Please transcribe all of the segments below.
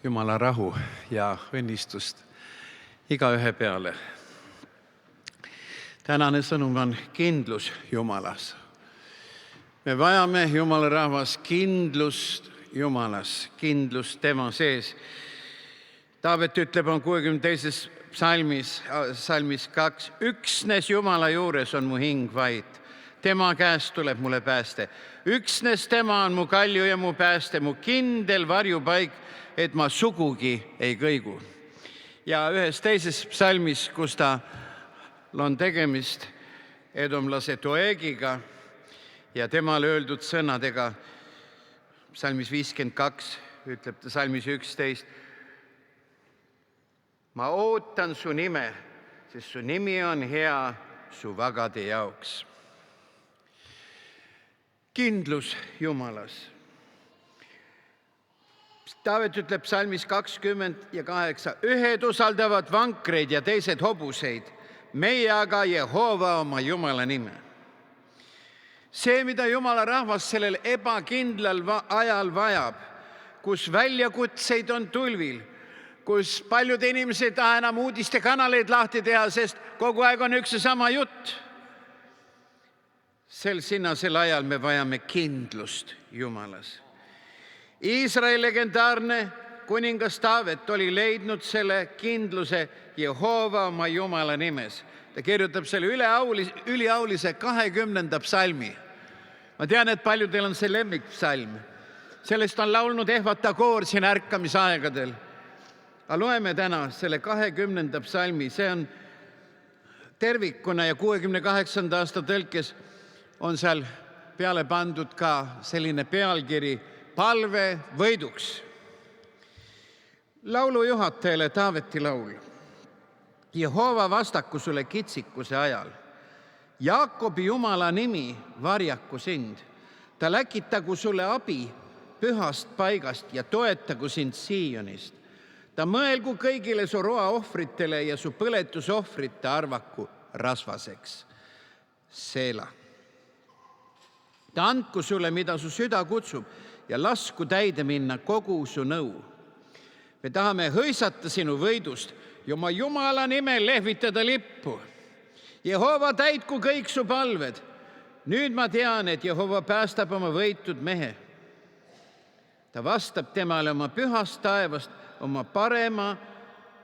Jumala rahu ja õnnistust igaühe peale. Tänane sõnum on kindlus Jumalas. Me vajame, Jumala rahvas, kindlust Jumalas, kindlust tema sees. Taavet ütleb on 62. psalmis 2, üksnes Jumala juures on mu hing vaid. Tema käest tuleb mulle pääste. Üksnes tema on mu kalju ja mu pääste, mu kindel varjupaik, et ma sugugi ei kõigu. Ja ühes teises psalmis, kus ta on tegemist edomlase Doegiga ja temale öeldud sõnadega, psalmis 52 ütleb ta psalmis 11, ma ootan su nime, sest su nimi on hea su vagade jaoks. Kindlus Jumalas. Taavet ütleb psalmis 28, ühed usaldavad vankreid ja teised hobuseid, meie aga Jehova oma Jumala nime. See, mida Jumala rahvas sellel ebakindlal ajal vajab, kus väljakutseid on tulvil, kus paljud inimesed ei taha enam uudistekanaleid lahti teha, sest kogu aeg on üks ja sama jutt. Sel ajal me vajame kindlust Jumalas. Iisraeli legendaarne kuningas Taavet oli leidnud selle kindluse Jehova oma Jumala nimes. Ta kirjutab selle üliaulise 20. psalmi. Ma tean, et paljudel on see lemmikpsalm. Sellest on laulnud Ehvata koor siin ärkamisaegadel. Aga loeme täna selle 20. psalmi. See on tervikuna ja 68. aasta tõlkes on seal peale pandud ka selline pealkiri palve võiduks. Laulu juhatajale Taaveti laul. Jehova vastaku sulle kitsikuse ajal. Jaakobi Jumala nimi varjaku sind. Ta läkitagu sulle abi pühast paigast ja toetagu sind Siionist. Ta mõelgu kõigile su roaohvritele ja su põletusohvrite arvaku rasvaseks. Seela. Ta andku sulle, mida su süda kutsub ja lasku täide minna kogu su nõu. Me tahame hõisata sinu võidust ja oma Jumala nimel lehvitada lippu. Jehova täitku kõik su palved. Nüüd ma tean, et Jehova päästab oma võitud mehe. Ta vastab temale oma pühast taevast, oma parema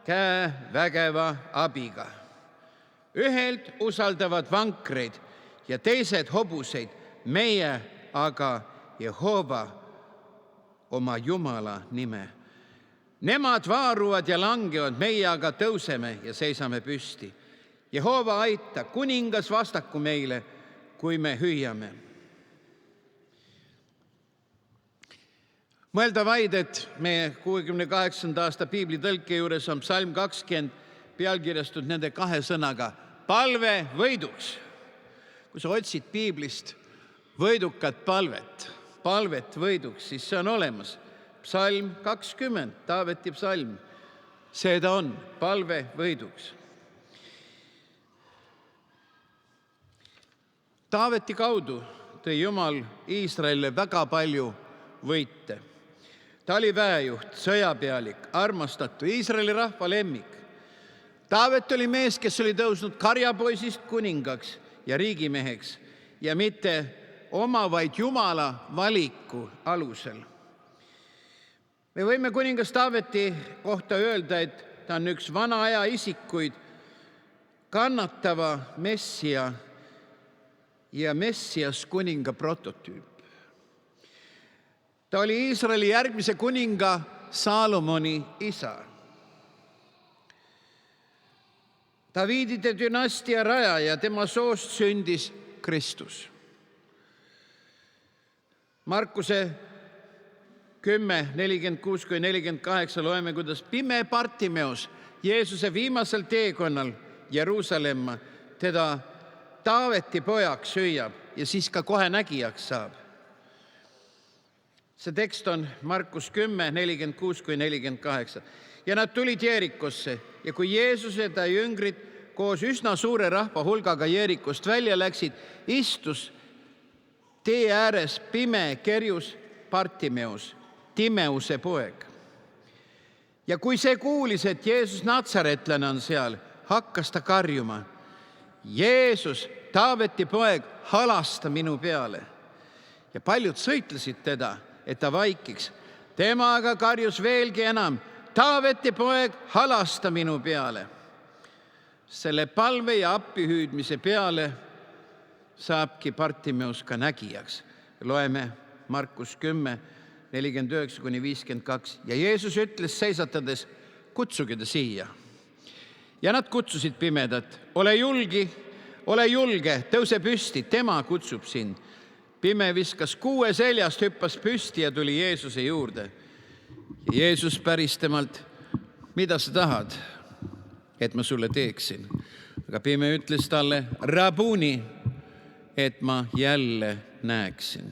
käe vägeva abiga. Ühelt usaldavad vankreid ja teised hobuseid, meie aga Jehova oma Jumala nime. Nemad vaaruvad ja langevad, meie aga tõuseme ja seisame püsti. Jehova aita, kuningas vastaku meile, kui me hüüame. Mõelda vaid, et meie 68. aasta piiblitõlke juures on psalm 20 pealkirjastud nende kahe sõnaga palve võiduks. Kui sa otsid piiblist võidukat palvet võiduks, siis see on olemas. Psalm 20, Taaveti psalm. See ta on, palve võiduks. Taaveti kaudu tõi Jumal Iisraelile väga palju võite. Ta oli väejuht, sõjapealik, armastatu, Iisraeli rahva lemmik. Taavet oli mees, kes oli tõusnud karjapoisist kuningaks ja riigimeheks ja mitte oma, vaid Jumala valiku alusel. Me võime kuningas Taaveti kohta öelda, et ta on üks vana aja isikuid, kannatava messia ja messias kuninga prototüüp. Ta oli Iisraeli järgmise kuninga Saalomoni isa. Davidide dünastia rajaja, tema soost sündis Kristus. Markuse 10, 46-48 loeme, kuidas pime Bartimeus Jeesuse viimasel teekonnal Jeruusalemma teda Taaveti pojaks hüüab ja siis ka kohe nägijaks saab. See tekst on Markus 10, 46-48. Ja nad tulid Jeerikosse ja kui Jeesus ja ta jüngrid koos üsna suure rahva hulgaga Jeerikost välja läksid, istus tee ääres pime kerjus Bartimeus, Timeuse poeg. Ja kui see kuulis, et Jeesus Natsaretlane on seal, hakkas ta karjuma: Jeesus, Taaveti poeg, halasta minu peale. Ja paljud sõitlesid teda, et ta vaikiks. Tema aga karjus veelgi enam: Taaveti poeg, halasta minu peale. Selle palve ja appihüüdmise peale saabki Bartimeus ka nägijaks. Loeme Markus 10, 49-52. Ja Jeesus ütles seisatades: kutsuge ta siia. Ja nad kutsusid pimedat: ole julge, tõuse püsti, tema kutsub sind. Pime viskas kuue seljast, hüppas püsti ja tuli Jeesuse juurde. Ja Jeesus päris temalt: mida sa tahad, et ma sulle teeksin? Aga pime ütles talle: Rabuni, et ma jälle näeksin.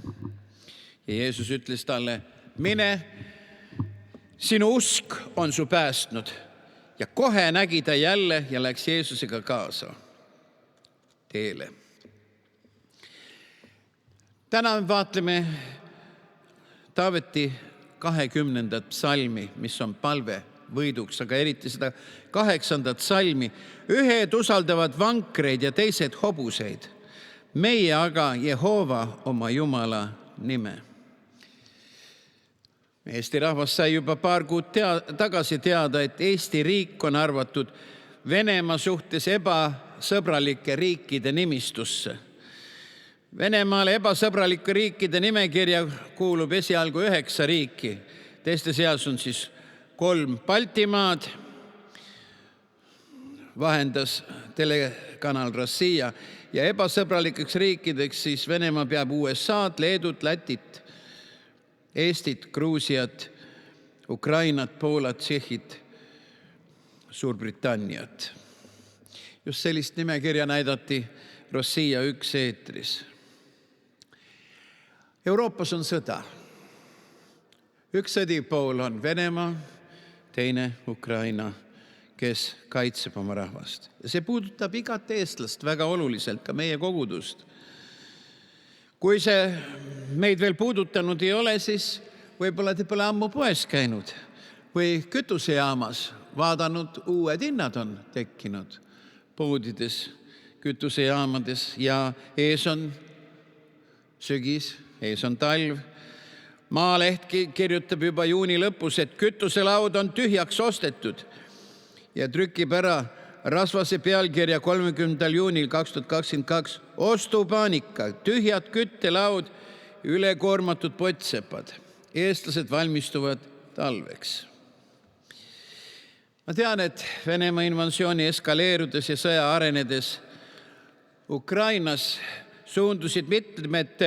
Ja Jeesus ütles talle: mine, sinu usk on su päästnud. Ja kohe nägi ta jälle ja läks Jeesusega kaasa teele. Täna vaatleme Taaveti 20. psalmi, mis on palve võiduks, aga eriti seda 8. psalmi. Ühed usaldavad vankreid ja teised hobuseid. Meie aga Jehova oma Jumala nime. Eesti rahvas sai juba paar kuud tagasi teada, et Eesti riik on arvatud Venemaa suhtes ebasõbralike riikide nimistusse. Venemaale ebasõbralike riikide nimekirja kuulub esialgu 9 riiki. Teiste seas on siis 3 Baltimaad, vahendas telekanal Rossija, ja ebasõbralikeks riikideks siis Venemaa peab USA-d, Leedut, Lätit, Eestit, Gruusiat, Ukrainat, Poolat, Tšehhit, Suurbritanniat. Just sellist nimekirja näidati Rossija 1 eetris. Euroopas on sõda. Üks sõdipool on Venemaa, teine Ukraina, kes kaitseb oma rahvast. Ja see puudutab igat eestlast väga oluliselt, ka meie kogudust. Kui see meid veel puudutanud ei ole, siis võib-olla te pole ammu poes käinud või kütusejaamas vaadanud, uued hinnad on tekkinud poodides, kütusejaamades, ja ees on sügis, ees on talv. Maaleht kirjutab juba juuni lõpus, et kütuselaud on tühjaks ostetud, ja trükib ära rasvase pealkirja 30. juunil 2022. Ostupaanika, tühjad küttelaud, ülekoormatud pottsepad. Eestlased valmistuvad talveks. Ma tean, et Venemaa invasiooni eskaleerudes ja sõja arenedes Ukrainas suundusid mitmed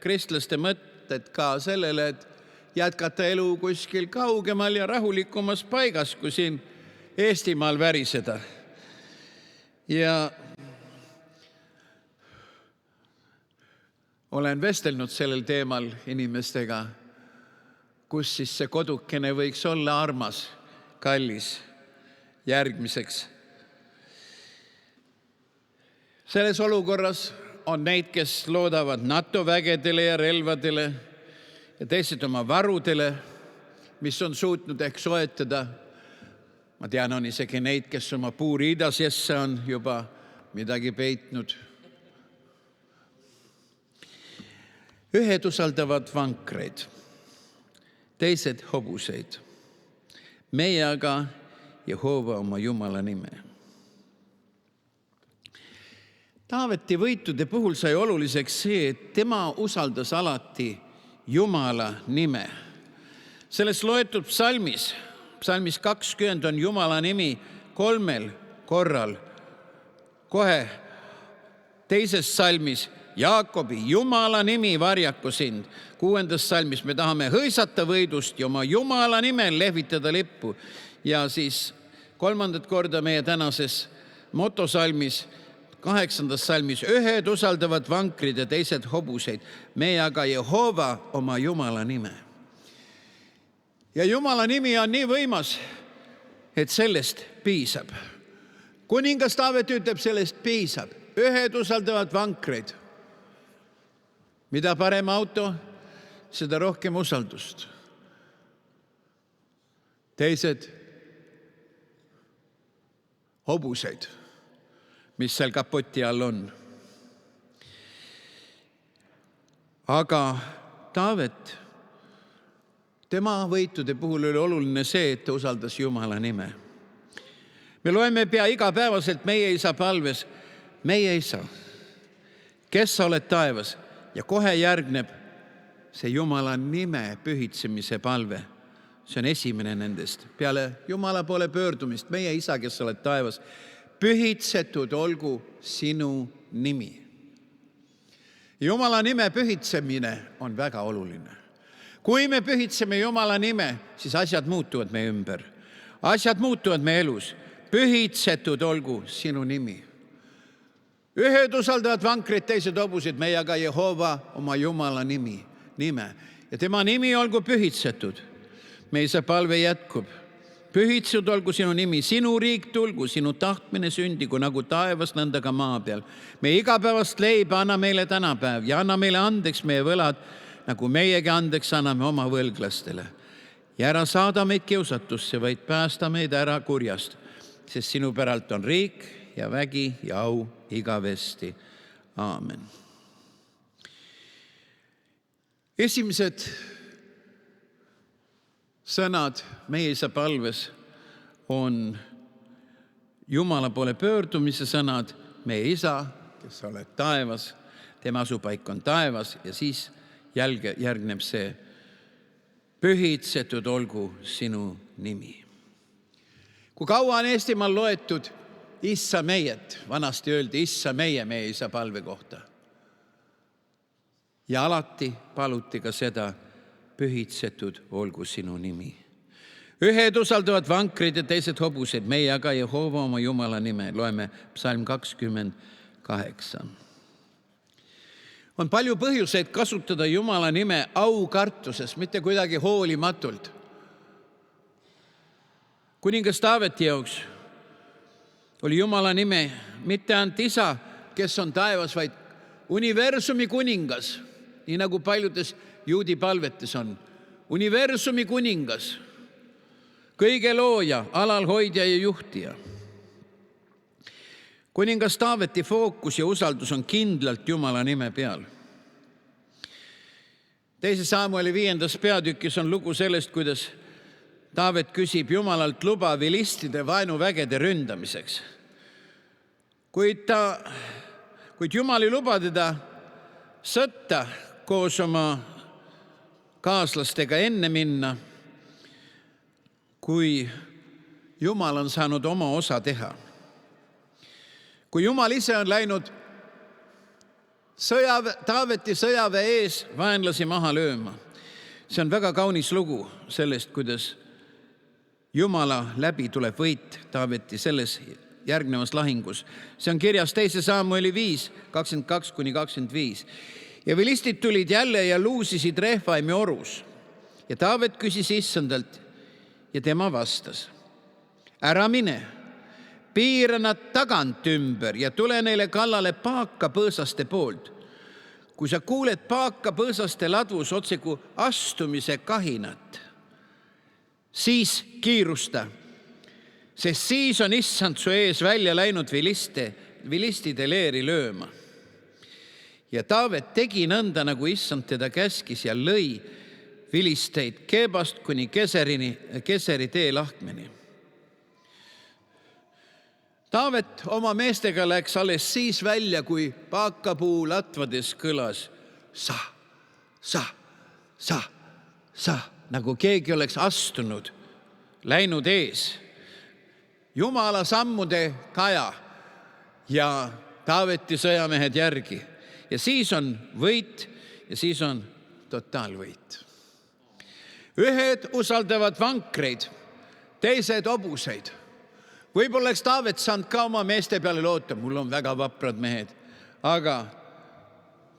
kristlaste mõtted ka sellele, et jätkata elu kuskil kaugemal ja rahulikumas paigas, kui siin Eestimaal väriseda. Ja olen vestelnud sellel teemal inimestega, kus siis see kodukene võiks olla armas, kallis järgmiseks. Selles olukorras on neid, kes loodavad NATO vägedele ja relvadele ja teised oma varudele, mis on suutnud ehk soetada. Ma tean, on isegi neid, kes oma puuriidasesse on juba midagi peitnud. Ühed usaldavad vankreid, teised hobuseid. Meie aga Jehova oma Jumala nime. Taaveti võitude puhul sai oluliseks see, et tema usaldas alati Jumala nime. Selles loetud psalmis 20 on Jumala nimi 3 korral. Kohe teises psalmis Jaakobi Jumala nimi varjaku sind. 6. psalmis me tahame hõisata võidust ja oma Jumala nimel lehvitada lippu. Ja siis 3. korda meie tänases motosalmis, 8. psalmis, ühed usaldavad vankrid ja teised hobuseid, meie aga Jehova oma Jumala nime. Ja Jumala nimi on nii võimas, et sellest piisab. Kuningas Taavet ütleb, sellest piisab. Ühed usaldavad vankreid. Mida parem auto, seda rohkem usaldust. teised hobuseid, mis seal kapoti all on. Aga Taavet, tema võitude puhul oli oluline see, et ta usaldas Jumala nime. Me loeme pea igapäevaselt meie isa palves, meie isa, kes sa oled taevas, ja kohe järgneb see Jumala nime pühitsemise palve. See on esimene nendest. Peale Jumala poole pöördumist, meie isa, kes sa oled taevas, pühitsetud olgu sinu nimi. Jumala nime pühitsemine on väga oluline. Kui me pühitseme Jumala nime, siis asjad muutuvad meie ümber. Asjad muutuvad meie elus. Pühitsetud olgu sinu nimi. Ühed usaldavad vankrit, teised hobuseid, meie aga Jehova oma Jumala nime. Ja tema nimi olgu pühitsetud. Meie isa palve jätkub. Pühitsetud olgu sinu nimi, sinu riik tulgu, sinu tahtmine sündigu nagu taevas, nõnda ka maa peal. Meie igapäevast leiba anna meile tänapäev ja anna meile andeks meie võlad, nagu meiegi andeks anname oma võlglastele. Ja ära saada meid kiusatusse, vaid päästa meid ära kurjast, sest sinu päralt on riik ja vägi ja au igavesti. Aamen. Esimesed sõnad meie isa palves on Jumala poole pöördumise sõnad, meie isa, kes sa oled taevas, tema asupaik on taevas, ja siis järgneb see pühitsetud olgu sinu nimi. Kui kaua on Eestimaal loetud Issa meiet, vanasti öeldi Issa meie isa palve kohta. Ja alati paluti ka seda, pühitsetud olgu sinu nimi. Ühed usaldavad vankrid ja teised hobused, meie aga Jehova oma Jumala nime. Loeme psalm 28. On palju põhjuseid kasutada Jumala nime aukartuses, mitte kuidagi hoolimatult. Kuningas Taaveti jaoks oli Jumala nime mitte ainult isa, kes on taevas, vaid universumi kuningas, nii nagu paljudes juudi palvetes on. Universumi kuningas, kõige looja, alalhoidja ja juhtija. Kuningas Taaveti fookus ja usaldus on kindlalt Jumala nime peal. 2. Samueli 5. peatükis on lugu sellest, kuidas Taavet küsib Jumalalt luba vilistide vaenuvägede ründamiseks. Kuid Jumal ei luba teda sõtta koos oma kaaslastega enne minna, kui Jumal on saanud oma osa teha. Kui Jumal ise on läinud Taaveti sõjaväe ees vaenlasi maha lööma. See on väga kaunis lugu sellest, kuidas Jumala läbi tuleb võit Taaveti selles järgnevas lahingus. See on kirjas 2. Samueli 5, 22-25. Ja vilistid tulid jälle ja luusisid Refvaimi orus. Ja Taavet küsis issandalt ja tema vastas: ära mine, piira nad tagant ümber ja tule neile kallale paaka põõsaste poolt. Kui sa kuuled paaka põõsaste ladvus otseku astumise kahinat, siis kiirusta, sest siis on issand su ees välja läinud vilistide leeri lööma. Ja Taavet tegi nõnda, nagu issand teda käskis ja lõi vilisteid Keebast kuni Keseri tee lahkmeni. Taavet oma meestega läks alles siis välja, kui paakapuu latvades kõlas sa, sa, sa, sa, nagu keegi oleks astunud, läinud ees. Jumala sammude kaja ja Taaveti sõjamehed järgi. Ja siis on võit ja siis on totaalvõit. Ühed usaldavad vankreid, teised hobuseid. Võib-olla oleks Taavet saanud ka oma meeste peale loota, mul on väga vaprad mehed, aga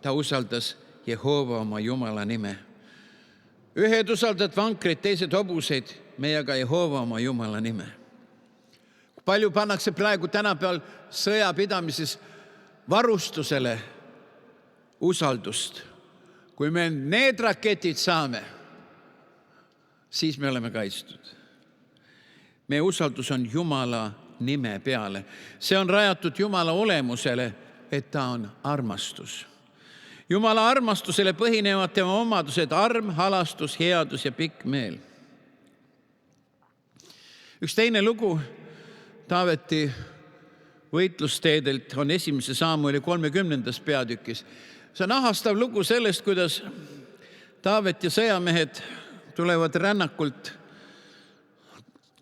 ta usaldas Jehova oma Jumala nime. Ühed usaldavad vankreid, teised hobuseid, meie aga Jehova oma Jumala nime. Palju pannakse praegu tänapäeval sõjapidamises varustusele usaldust. Kui me need raketid saame, siis me oleme kaitstud. Meie usaldus on Jumala nime peale. See on rajatud Jumala olemusele, et ta on armastus. Jumala armastusele põhinevad tema omadused: arm, halastus, headus ja pikk meel. Üks teine lugu Taaveti võitlusteedelt on 1. Saamueli 30. peatükis. See on ahastav lugu sellest, kuidas Taavet ja sõjamehed tulevad rännakult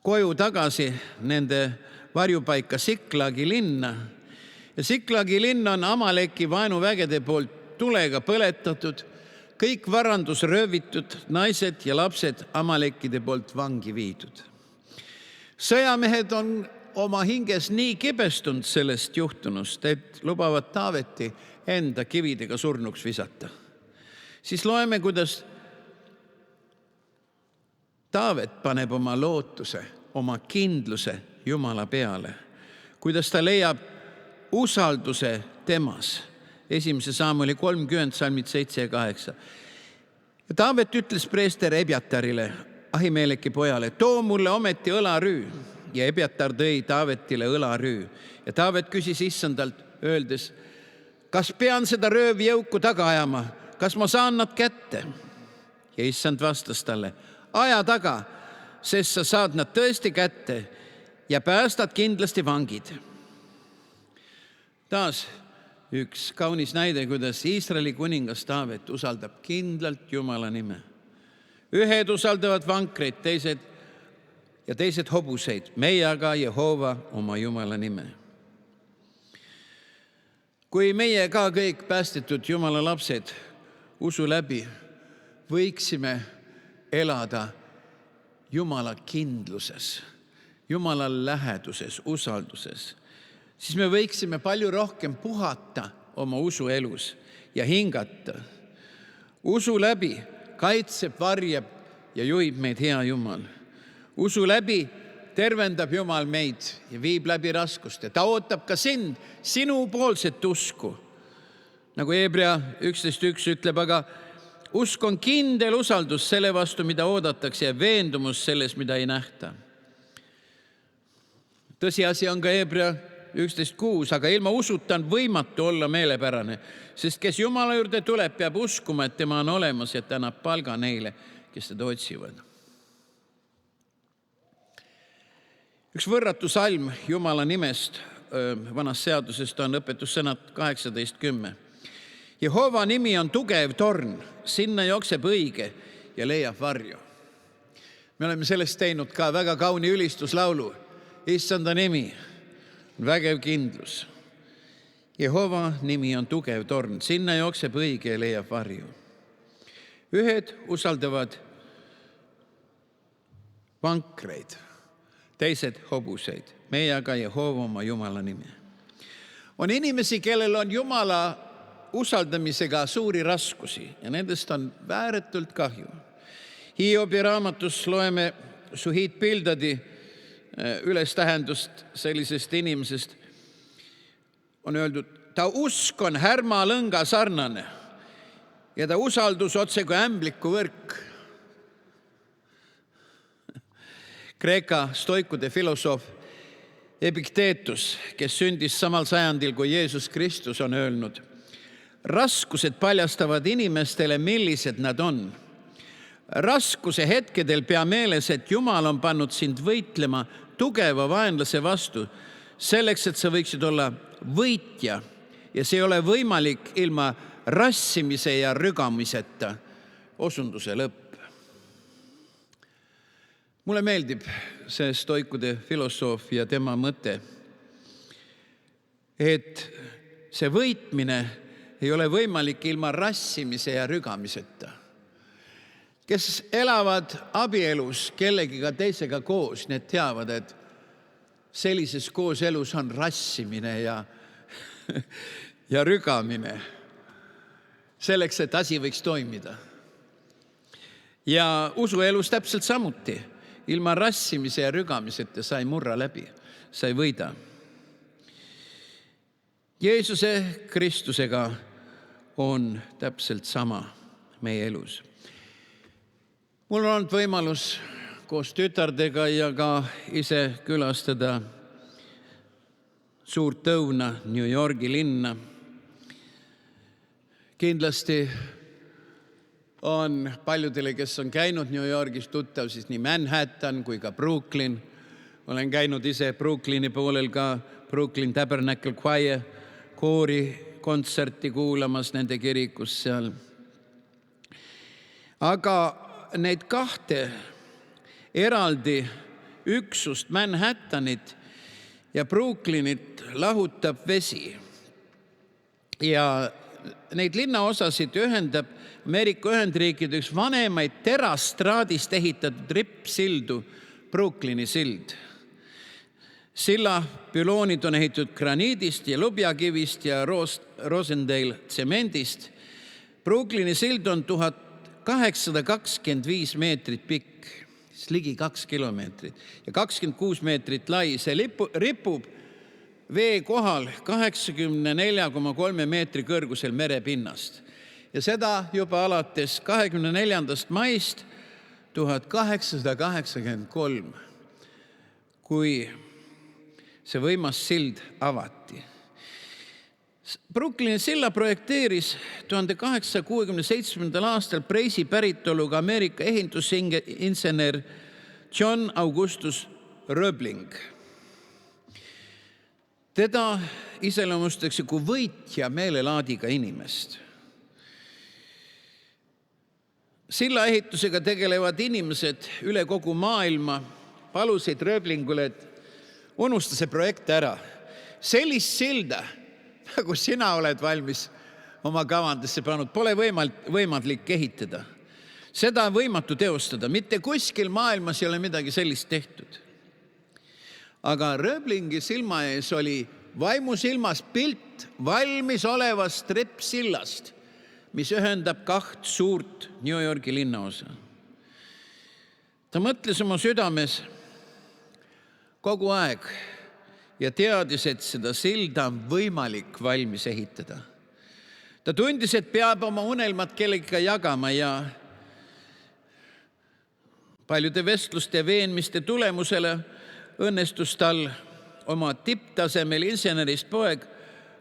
koju tagasi nende varjupaika Siklagi linna. Ja Siklagi linn on Amaleki vaenuvägede poolt tulega põletatud, kõik varandus röövitud, naised ja lapsed Amalekide poolt vangi viidud. Sõjamehed on oma hinges nii kibestunud sellest juhtunust, et lubavad Taaveti enda kividega surnuks visata. Siis loeme, kuidas Taavet paneb oma lootuse, oma kindluse Jumala peale, kuidas ta leiab usalduse temas. 1. Saamueli 30, salmid 7 ja 8. Ja Taavet ütles preester Ebjatarile, Ahimeleki pojale, too mulle ometi õlarüü. Ja Ebjatar tõi Taavetile õlarüü. Ja Taavet küsis issandalt, öeldes, kas pean seda röövi jõuku taga ajama? Kas ma saan nad kätte? Ja issand vastas talle, aja taga, sest sa saad nad tõesti kätte ja päästad kindlasti vangid. Taas üks kaunis näide, kuidas Iisraeli kuningas Taavet usaldab kindlalt Jumala nime. Ühed usaldavad vankreid, teised hobuseid, meie aga Jehova oma Jumala nime. Kui meie ka kõik päästetud Jumala lapsed usu läbi võiksime elada Jumala kindluses, Jumala läheduses, usalduses, siis me võiksime palju rohkem puhata oma usuelus ja hingata. Usu läbi kaitseb, varjab ja juhib meid hea Jumal. Usu läbi tervendab Jumal meid ja viib läbi raskuste. Ta ootab ka sind, sinu poolset usku. Nagu Hebra 11.1 ütleb, aga usk on kindel usaldus selle vastu, mida oodatakse, ja veendumus selles, mida ei nähta. Tõsiasi on ka Hebra 11.6, aga ilma usuta on võimatu olla meelepärane, sest kes Jumala juurde tuleb, peab uskuma, et tema on olemas ja ta annab palga neile, kes teda otsivad. Üks võrratu salm Jumala nimest vanast seadusest on õpetussõnad 18.10. Jehova nimi on tugev torn, sinna jookseb õige ja leiab varju. Me oleme sellest teinud ka väga kauni ülistuslaulu. Issanda nimi on vägev kindlus. Jehova nimi on tugev torn, sinna jookseb õige ja leiab varju. Ühed usaldavad vankreid, teised hobuseid, meie aga Jehova oma Jumala nime. On inimesi, kellel on Jumala usaldamisega suuri raskusi ja nendest on vääretult kahju. Hiobi raamatus loeme Suhid Pildadi ülestähendust sellisest inimesest. On öeldud, ta usk on härmalõnga sarnane ja ta usaldus otse kui ämbliku võrk. Kreeka stoikude filosoof Epikteetus, kes sündis samal sajandil kui Jeesus Kristus, on öelnud, raskused paljastavad inimestele, millised nad on. Raskuse hetkedel pea meeles, et Jumal on pannud sind võitlema tugeva vaenlase vastu, selleks, et sa võiksid olla võitja ja see ei ole võimalik ilma rassimise ja rügamiseta. Osunduse lõpp. Mulle meeldib see stoikude filosoof ja tema mõte, et see võitmine ei ole võimalik ilma rassimise ja rügamiseta. Kes elavad abielus kellegiga teisega koos, need teavad, et sellises kooselus on rassimine ja rügamine selleks, et asi võiks toimida. Ja usuelus täpselt samuti. Ilma rassimise ja rügamiseta sa ei murra läbi, sa ei võida. Jeesuse Kristusega on täpselt sama meie elus. Mul on olnud võimalus koos tütardega ja ka ise külastada suurt õuna New Yorgi linna. Kindlasti on paljudele, kes on käinud New Yorgis, tuttav siis nii Manhattan kui ka Brooklyn. Olen käinud ise Brooklyni poolel ka Brooklyn Tabernacle Choir koori kontserti kuulamas nende kirikus seal. Aga neid kahte eraldi üksust, Manhattanit ja Brooklynit, lahutab vesi. Ja neid linnaosasid ühendab Ameerika Ühendriikide üks vanemaid terastraadist ehitatud rippsildu, Brooklyni sild. Silla püloonid on ehitatud graniidist ja lubjakivist ja Rosendale tsemendist. Brooklyni sild on 1825 meetrit pikk, ligi 2 kilomeetrit ja 26 meetrit lai. See ripub vee kohal 84,3 meetri kõrgusel merepinnast. Ja seda juba alates 24. maist 1883, kui see võimas sild avati. Brooklyni silla projekteeris 1867. aastal Preisi päritoluga Ameerika ehitusinsener John Augustus Roebling. Teda iseloomustatakse kui võitja meelelaadiga inimest. Silla ehitusega tegelevad inimesed üle kogu maailma palusid Roeblingule, et unusta see projekt ära. Sellist silda, nagu sina oled valmis oma kavandisse pannud, pole võimalik ehitada. Seda on võimatu teostada. Mitte kuskil maailmas ei ole midagi sellist tehtud. Aga Roeblingi silma ees oli vaimusilmas pilt valmis olevast rippsillast, mis ühendab 2 suurt New Yorgi linnaosa. Ta mõtles oma südames kogu aeg ja teadis, et seda silda on võimalik valmis ehitada. Ta tundis, et peab oma unelmat kellegagi jagama ja paljude vestluste ja veenmiste tulemusele õnnestus tal oma tipptasemel insenerist poeg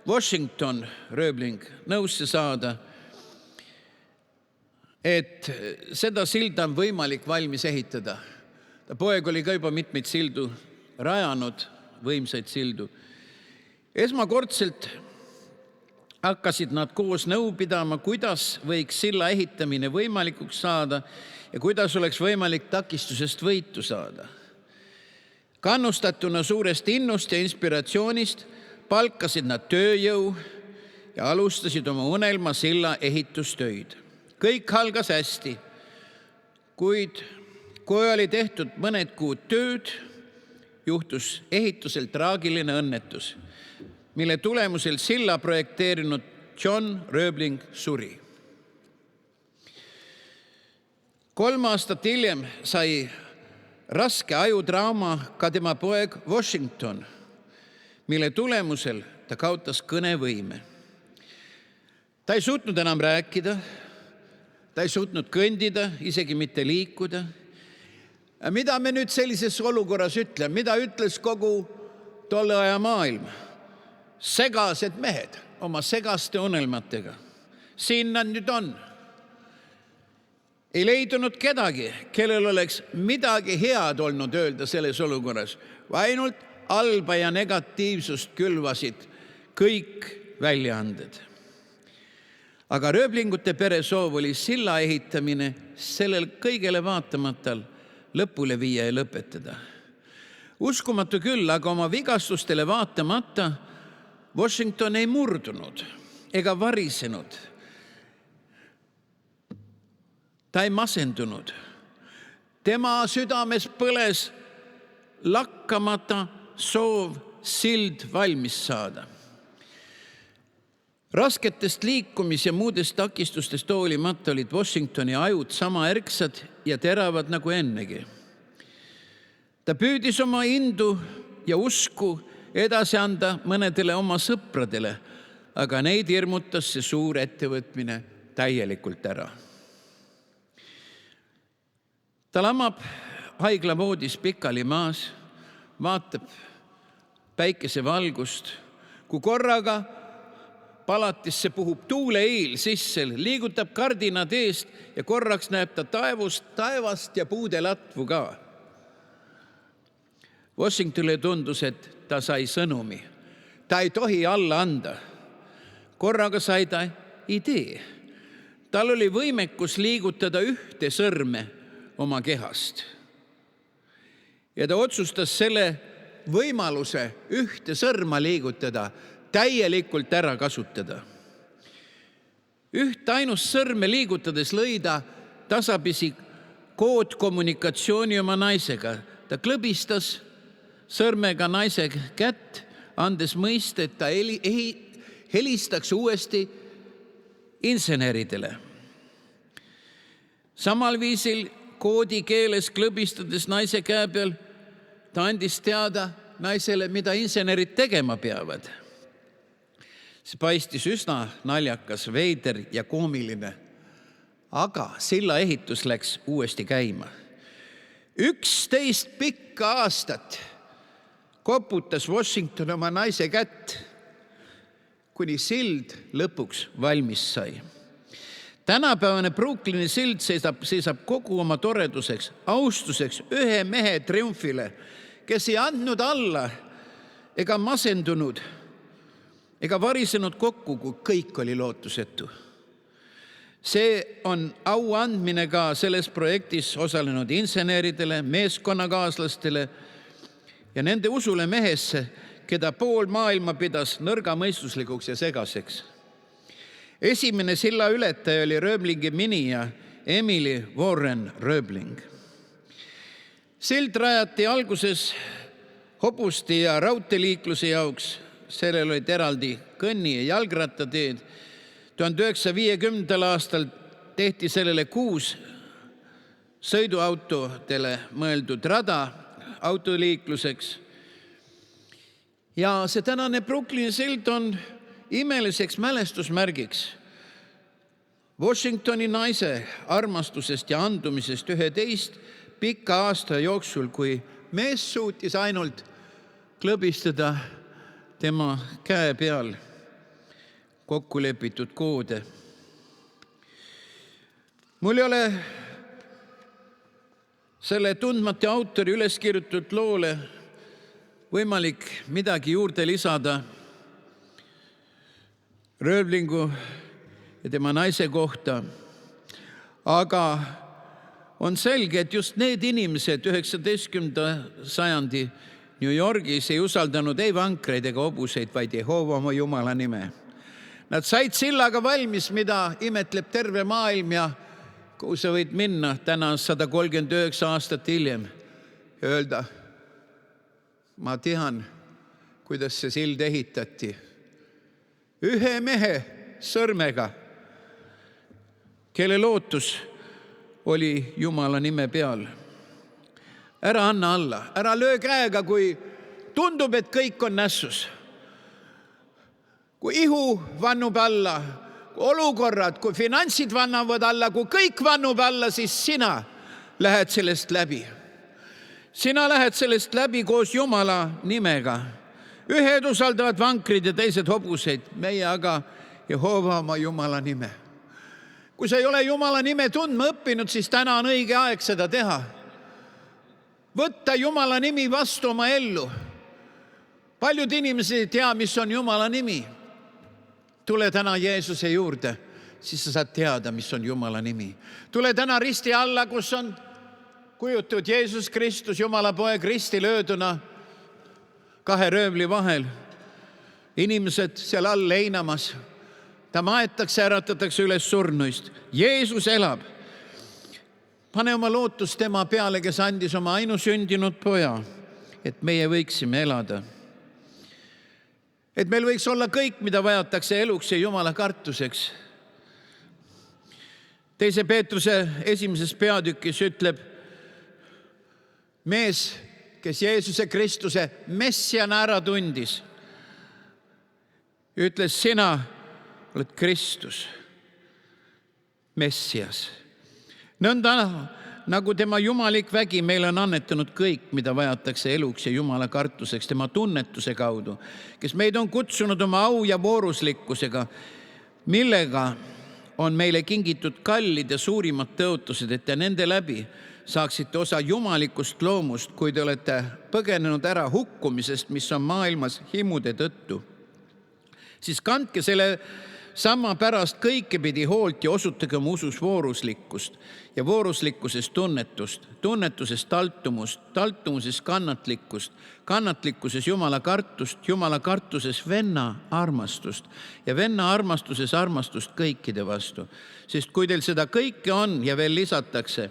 Washington Roebling nõusse saada, et seda silda on võimalik valmis ehitada. Ta poeg oli ka juba mitmeid sildu rajanud, võimsaid sildu. Esmakordselt hakkasid nad koos nõu pidama, kuidas võiks silla ehitamine võimalikuks saada ja kuidas oleks võimalik takistusest võitu saada. Kannustatuna suurest innust ja inspiratsioonist palkasid nad tööjõu ja alustasid oma unelma silla ehitustöid. Kõik algas hästi, kuid kui oli tehtud mõned kuud tööd, juhtus ehitusel traagiline õnnetus, mille tulemusel silla projekteerinud John Roebling suri. 3 aastat hiljem sai raske ajutrauma ka tema poeg Washington, mille tulemusel ta kaotas kõnevõime. Ta ei suutnud enam rääkida, ta ei suutnud kõndida, isegi mitte liikuda. Mida me nüüd sellises olukorras ütleme? Mida ütles kogu tolle aja maailm? Segased mehed oma segaste unelmatega. Siin nad nüüd on. Ei leidunud kedagi, kellel oleks midagi head olnud öelda selles olukorras. Ainult halba ja negatiivsust külvasid kõik väljaanded. Aga Roeblingute pere soov oli silla ehitamine sellel kõigele vaatamata lõpule viia ja lõpetada. Uskumatu küll, aga oma vigastustele vaatamata Washington ei murdunud ega varisenud. Ta ei masendunud. Tema südames põles lakkamata soov sild valmis saada. Rasketest liikumis- ja muudest takistustest hoolimata olid Washingtoni ajud sama ärksad ja teravad nagu ennegi. Ta püüdis oma indu ja usku edasi anda mõnedele oma sõpradele, aga neid hirmutas see suur ettevõtmine täielikult ära. Ta lamab haiglavoodis pikali maas, vaatab päikesevalgust, kui korraga palatisse puhub tuuleiil sisse, liigutab kardinad eest ja korraks näeb ta taevast ja puude latvu ka. Washingtonile tundus, et ta sai sõnumi. Ta ei tohi alla anda. Korraga sai ta idee. Tal oli võimekus liigutada ühte sõrme oma kehast. Ja ta otsustas selle võimaluse ühte sõrma liigutada, täielikult ära kasutada. Üht ainust sõrme liigutades lõi ta tasapisi koodkommunikatsiooni oma naisega. Ta klõbistas sõrmega naise kätt, andes mõista, et ta helistaks uuesti inseneridele. Samal viisil koodikeeles klõbistades naise käe peal, ta andis teada naisele, mida insenerid tegema peavad. See paistis üsna naljakas, veider ja koomiline, aga silla ehitus läks uuesti käima. 11 pikka aastat koputas Washington oma naise kätt, kuni sild lõpuks valmis sai. Tänapäevane Brooklyni sild seisab kogu oma toreduseks, austuseks ühe mehe triumfile, kes ei andnud alla ega masendunud ega varisenud kokku, kui kõik oli lootusetu. See on au andmine ka selles projektis osalenud inseneridele, meeskonnakaaslastele ja nende usule mehesse, keda pool maailma pidas nõrgamõistuslikuks ja segaseks. Esimene silla ületaja oli Röblingi minija Emily Warren Röbling. Sild rajati alguses hobusti ja raudteeliikluse jaoks, sellel olid eraldi kõnni- ja jalgrattateed. 1950. aastal tehti sellele 6 sõiduautodele mõeldud rada autoliikluseks. Ja see tänane Brooklyni sild on imeliseks mälestusmärgiks Washingtoni naise armastusest ja andumisest 11 pika aasta jooksul, kui mees suutis ainult klõbistada tema käe peal kokku lepitud koode. Mul ei ole selle tundmatu autori üles kirjutatud loole võimalik midagi juurde lisada Röblingu ja tema naise kohta, aga on selge, et just need inimesed 19. sajandi New Yorgis ei usaldanud ei vankreid ega hobuseid, vaid Jehova oma Jumala nime. Nad said sillaga valmis, mida imetleb terve maailm ja kuhu sa võid minna täna 139 aastat hiljem ja öelda, ma tean, kuidas see sild ehitati. Ühe mehe sõrmega, kelle lootus oli Jumala nime peal. Ära anna alla, ära löö käega, kui tundub, et kõik on nässus. Kui ihu vannub alla, kui olukorrad, kui finantsid vannavad alla, kui kõik vannub alla, siis sina lähed sellest läbi. Sina lähed sellest läbi koos Jumala nimega. Ühed usaldavad vankrid ja teised hobuseid, meie aga Jehova oma Jumala nime. Kui sa ei ole Jumala nime tundma õppinud, siis täna on õige aeg seda teha. Võtta Jumala nimi vastu oma ellu. Paljud inimesed ei tea, mis on Jumala nimi. Tule täna Jeesuse juurde, siis sa saad teada, mis on Jumala nimi. Tule täna risti alla, kus on kujutud Jeesus Kristus, Jumala poeg risti lööduna 2 röövli vahel. Inimesed seal all leinamas. Ta maetakse, äratatakse üles surnuist. Jeesus elab. Pane oma lootus tema peale, kes andis oma ainusündinud poja, et meie võiksime elada. Et meil võiks olla kõik, mida vajatakse eluks ja Jumala kartuseks. 2. Peetruse 1. peatükis ütleb, mees, kes Jeesuse Kristuse messiana ära tundis, ütles, sina oled Kristus, Messias. Nõnda nagu tema jumalik vägi meile on annetanud kõik, mida vajatakse eluks ja Jumala kartuseks tema tunnetuse kaudu, kes meid on kutsunud oma au ja vooruslikkusega, millega on meile kingitud kallid ja suurimad tõotused, et te nende läbi saaksite osa jumalikust loomust, kui te olete põgenenud ära hukkumisest, mis on maailmas himude tõttu. Siis kandke selle sama pärast kõikepidi hoolt ja osutage oma usus vooruslikkust ja vooruslikkusest tunnetust, tunnetusest taltumust, taltumusest kannatlikkust, kannatlikkuses Jumala kartust, Jumala kartuses venna armastust ja venna armastuses armastust kõikide vastu. Sest kui teil seda kõike on ja veel lisatakse,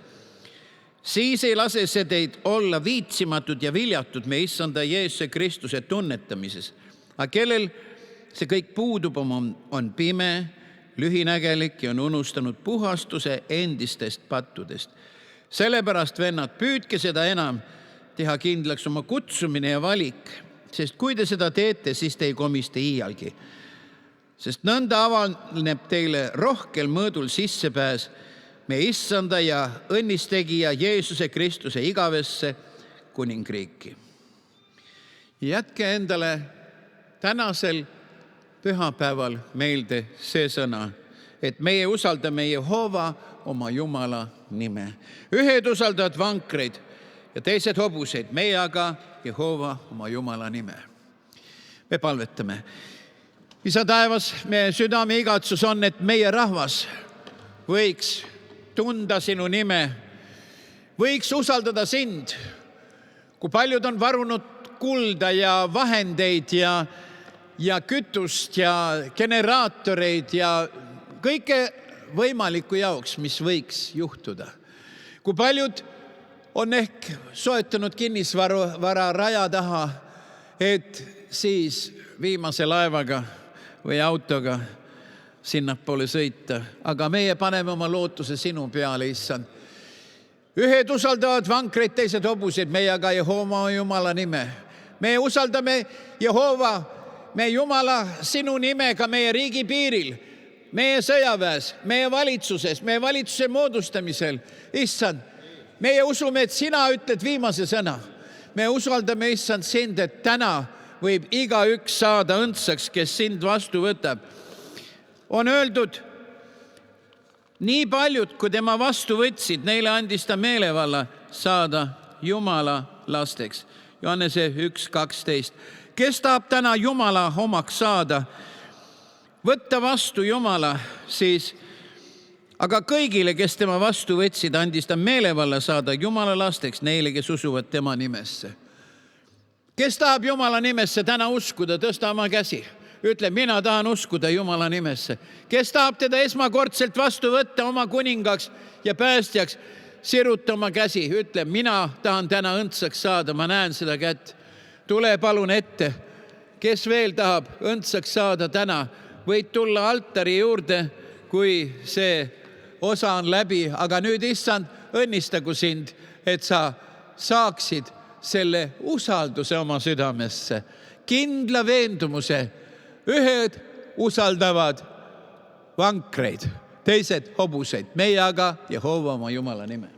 siis ei lase see teid olla viitsimatud ja viljatud meie issanda Jeesuse Kristuse tunnetamises. Aga kellel see kõik puudub, on pime, lühinägelik ja on unustanud puhastuse endistest pattudest. Sellepärast, vennad, püüdke seda enam teha kindlaks oma kutsumine ja valik, sest kui te seda teete, siis te ei komiste iialgi. Sest nõnda avaneb teile rohkel mõõdul sissepääs meie issanda ja õnnistegija Jeesuse Kristuse igavesse kuningriiki. Jätke endale tänasel pühapäeval meelde see sõna, et meie usaldame Jehova oma Jumala nime. Ühed usaldavad vankreid ja teised hobuseid, meie aga Jehova oma Jumala nime. Me palvetame. Isa taevas, meie südame igatsus on, et meie rahvas võiks tunda sinu nime, võiks usaldada sind. Kui paljud on varunud kulda ja vahendeid ja kütust ja generaatoreid ja kõike võimalikku jaoks, mis võiks juhtuda. Kui paljud on ehk soetanud kinnisvara raja taha, et siis viimase laevaga või autoga sinnapoole sõita. Aga meie paneme oma lootuse sinu peale, issand. Ühed usaldavad vankreid, teised hobuseid, meie aga Jehova Jumala nime. Me usaldame Jehova, meie Jumala sinu nimega meie riigi piiril, meie sõjaväes, meie valitsuses, meie valitsuse moodustamisel. Issand, meie usume, et sina ütled viimase sõna. Me usaldame, issand, sind, et täna võib igaüks saada õndsaks, kes sind vastu võtab. On öeldud, nii paljud, kui tema vastu võtsid, neile andis ta meelevalla saada Jumala lasteks. Johannese 1:12. Kes tahab täna Jumala omaks saada, võtta vastu Jumala, siis aga kõigile, kes tema vastu võtsid, andis ta meelevalla saada Jumala lasteks, neile, kes usuvad tema nimesse. Kes tahab Jumala nimesse täna uskuda, tõsta oma käsi. Ütle, mina tahan uskuda Jumala nimesse. Kes tahab teda esmakordselt vastu võtta oma kuningaks ja päästjaks, siruta oma käsi. Ütle, mina tahan täna õndsaks saada, ma näen seda kätt. Tule palun ette. Kes veel tahab õndsaks saada täna, võid tulla altari juurde, kui see osa on läbi. Aga nüüd, issand, õnnistagu sind, et sa saaksid selle usalduse oma südamesse, kindla veendumuse. Ühed usaldavad vankreid, teised hobuseid, meie aga Jehova oma Jumala nime.